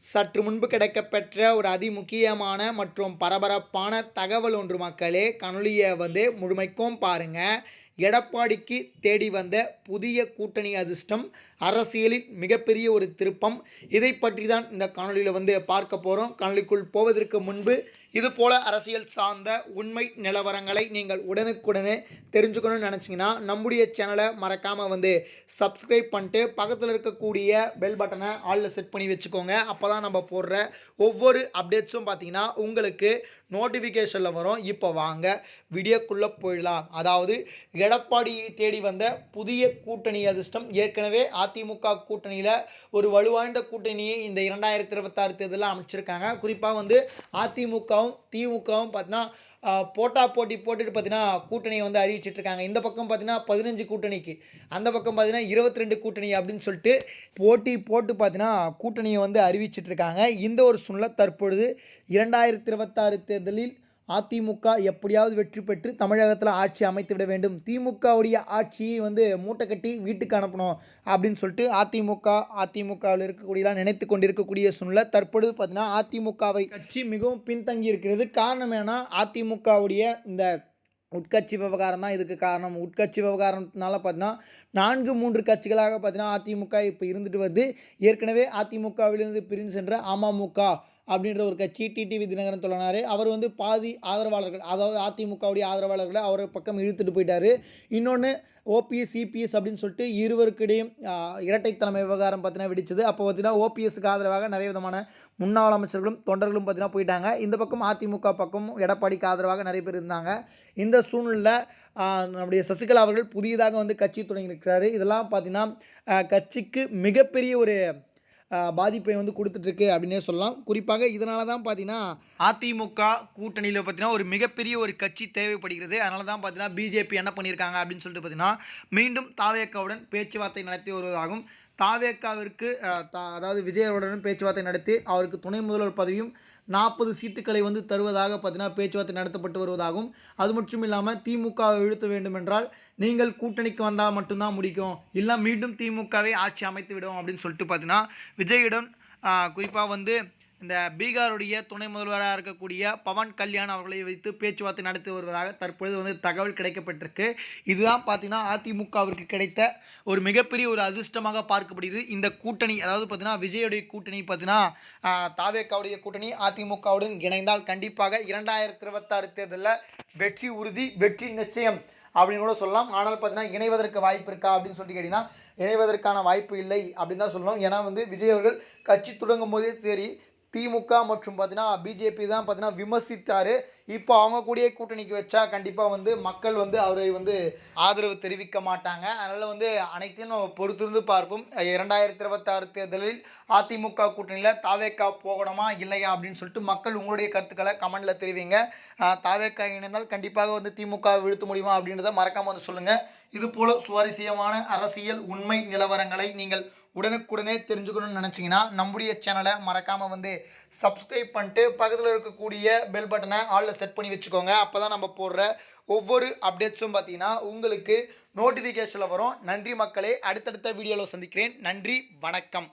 சற்று முன்பு கிடைக்கப்பெற்ற ஒரு அதிமுக்கியமான மற்றும் பரபரப்பான தகவல் ஒன்று மக்களே. காணொளியை முழுமைக்கும் பாருங்க. எடப்பாடிக்கு தேடி வந்த புதிய கூட்டணி அதிர்ஷ்டம், அரசியலில் மிகப்பெரிய ஒரு திருப்பம். இதை பற்றி தான் இந்த காணொலியில் பார்க்க போகிறோம். காணொலிக்குள் போவதற்கு முன்பு இதுபோல அரசியல் சார்ந்த உண்மை நிலவரங்களை நீங்கள் உடனுக்குடனே தெரிஞ்சுக்கணும்னு நினச்சிங்கன்னா நம்முடைய சேனலை மறக்காமல் சப்ஸ்கிரைப் பண்ணிட்டு பக்கத்தில் இருக்கக்கூடிய பெல் பட்டனை ஆலில் செட் பண்ணி வச்சுக்கோங்க. அப்போ தான் நம்ம போடுற ஒவ்வொரு அப்டேட்ஸும் பார்த்தீங்கன்னா உங்களுக்கு நோட்டிஃபிகேஷனில் வரும். இப்போ வாங்க வீடியோக்குள்ளே போயிடலாம். அதாவது எடப்பாடியை தேடி வந்த புதிய கூட்டணி அதிர்ஷ்டம். ஏற்கனவே அதிமுக கூட்டணியில் ஒரு வலுவாய்ந்த கூட்டணியை இந்த 2026 தேர்தலில் அமைச்சிருக்காங்க. குறிப்பாக அதிமுகவும் திமுகவும் பார்த்தீங்கன்னா போட்டி போட்டுட்டு பார்த்தீங்கன்னா கூட்டணியை அறிவிச்சிட்டு இருக்காங்க. இந்த பக்கம் பார்த்தீங்கன்னா 15 கூட்டணிக்கு, அந்த பக்கம் பார்த்தீங்கன்னா 22 கூட்டணி அப்படின்னு சொல்லிட்டு போட்டி போட்டு பார்த்தீங்கன்னா கூட்டணியை அறிவிச்சிட்டு இருக்காங்க. இந்த ஒரு சூழ்நிலை தற்பொழுது 2026 தேர்தலில் அதிமுக எப்படியாவது வெற்றி பெற்று தமிழகத்தில் ஆட்சி அமைத்து விட வேண்டும், திமுகவுடைய ஆட்சியை மூட்டை கட்டி வீட்டுக்கு அனுப்பணும் அப்படின்னு சொல்லிட்டு அதிமுகவில் இருக்கக்கூடியலாம் நினைத்து கொண்டிருக்கக்கூடிய சூழ்நிலை தற்பொழுது பார்த்தீங்கன்னா அதிமுகவை கட்சி மிகவும் பின்தங்கி இருக்கிறது. காரணம் என்னன்னா அதிமுகவுடைய இந்த உட்கட்சி விவகாரம் தான் இதுக்கு காரணம். உட்கட்சி விவகாரத்தினால பார்த்தீங்கன்னா 4-3 கட்சிகளாக பார்த்தீங்கன்னா அதிமுக இப்போ இருந்துட்டு வருது. ஏற்கனவே அதிமுகவிலிருந்து பிரிந்து சென்ற அமமுக அப்படின்ற ஒரு கட்சி டிடிவி தினகரன் சொன்னார். அவர் பாதி ஆதரவாளர்கள், அதாவது அதிமுகவுடைய ஆதரவாளர்களை அவர் பக்கம் இழுத்துட்டு போயிட்டார். இன்னொன்று ஓபிஎஸ் சிபிஎஸ் அப்படின்னு சொல்லிட்டு இருவருக்கிடையும் இரட்டை தலைமை விவகாரம் பார்த்தீங்கன்னா வெடிச்சது. அப்போ பார்த்தீங்கன்னா ஓபிஎஸ்க்கு ஆதரவாக நிறைய விதமான முன்னாள் அமைச்சர்களும் தொண்டர்களும் பார்த்தீங்கன்னா போயிட்டாங்க. இந்த பக்கம் அதிமுக பக்கம் எடப்பாடிக்கு ஆதரவாக நிறைய பேர் இருந்தாங்க. இந்த சூழ்நிலை நம்முடைய சசிகலா அவர்கள் புதியதாக கட்சி தொடங்கியிருக்கிறாரு. இதெல்லாம் பார்த்தீங்கன்னா கட்சிக்கு மிகப்பெரிய ஒரு பாதிப்பை கொடுத்துட்ருக்கு அப்படின்னே சொல்லலாம். குறிப்பாக இதனால தான் பார்த்தீங்கன்னா அதிமுக கூட்டணியில் பார்த்தீங்கன்னா ஒரு மிகப்பெரிய ஒரு கட்சி தேவைப்படுகிறது. அதனால தான் பார்த்தீங்கன்னா பிஜேபி என்ன பண்ணியிருக்காங்க அப்படின்னு சொல்லிட்டு பார்த்தீங்கன்னா மீண்டும் தாவேக்காவுடன் பேச்சுவார்த்தை நடத்தி வருவதாகவும், தாவேக்காவிற்கு அதாவது விஜயனுடன் பேச்சுவார்த்தை நடத்தி அவருக்கு துணை முதல்வர் பதவியும் 40 சீட்டுக்களை தருவதாக பார்த்தீங்கன்னா பேச்சுவார்த்தை நடத்தப்பட்டு வருவதாகவும், அது மட்டும் இல்லாமல் திமுகவை வீழ்த்த வேண்டும் என்றால் நீங்கள் கூட்டணிக்கு வந்தால் மட்டும்தான் முடிக்கும், இல்லை மீண்டும் திமுகவை ஆட்சி அமைத்து விடும் அப்படின்னு சொல்லிட்டு பார்த்தீங்கன்னா விஜயுடன் குறிப்பாக இந்த பீகாருடைய துணை முதல்வராக இருக்கக்கூடிய பவன் கல்யாண் அவர்களை வைத்து பேச்சுவார்த்தை நடத்தி வருவதாக தற்பொழுது தகவல் கிடைக்கப்பட்டிருக்கு. இதுதான் பார்த்தீங்கன்னா அதிமுகவிற்கு கிடைத்த ஒரு மிகப்பெரிய ஒரு அதிர்ஷ்டமாக பார்க்கப்படுகிறது. இந்த கூட்டணி, அதாவது பார்த்தீங்கன்னா விஜயுடைய கூட்டணி பார்த்தீங்கன்னா தாவேக்காவுடைய கூட்டணி அதிமுகவுடன் இணைந்தால் கண்டிப்பாக 2026 தேர்தலில் வெற்றி உறுதி, வெற்றி நிச்சயம் அப்படின்னு கூட சொல்லலாம். ஆனால் பார்த்தீங்கன்னா இணைவதற்கு வாய்ப்பு இருக்கா அப்படின்னு சொல்லிட்டு கேட்டிங்கன்னா இணைவதற்கான வாய்ப்பு இல்லை அப்படின்னு தான் சொல்லணும். ஏன்னா விஜய் அவர்கள் கட்சி தொடங்கும் போதே சரி திமுக மற்றும் பார்த்தீங்கன்னா பிஜேபி தான் பார்த்தீங்கன்னா விமர்சித்தார். இப்போ அவங்க கூடிய கூட்டணிக்கு வச்சா கண்டிப்பாக மக்கள் அவரை ஆதரவு தெரிவிக்க மாட்டாங்க. அதனால் அனைத்தையும் நம்ம பொறுத்திருந்து பார்ப்போம். 2026 தேர்தலில் அதிமுக கூட்டணியில் தாவேக்கா போகணுமா இல்லையா அப்படின்னு சொல்லிட்டு மக்கள் உங்களுடைய கருத்துக்களை கமெண்டில் தெரிவிங்க. தாவேக்கா இணைந்தால் கண்டிப்பாக திமுக வீழ்த்த முடியுமா அப்படின்றத மறக்காமல் சொல்லுங்கள். இதுபோல் சுவாரஸ்யமான அரசியல் உண்மை நிலவரங்களை நீங்கள் உடனுக்குடனே தெரிஞ்சுக்கணும்னு நினச்சிங்கன்னா நம்முடைய சேனலை மறக்காமல் சப்ஸ்கிரைப் பண்ணிட்டு பக்கத்தில் இருக்கக்கூடிய பெல் பட்டனை ஆலில் செட் பண்ணி வச்சுக்கோங்க. அப்போ தான் நம்ம போடுற ஒவ்வொரு அப்டேட்ஸும் பார்த்தீங்கன்னா உங்களுக்கு நோட்டிஃபிகேஷனில் வரும். நன்றி மக்களே, அடுத்தடுத்த வீடியோவில் சந்திக்கிறேன். நன்றி, வணக்கம்.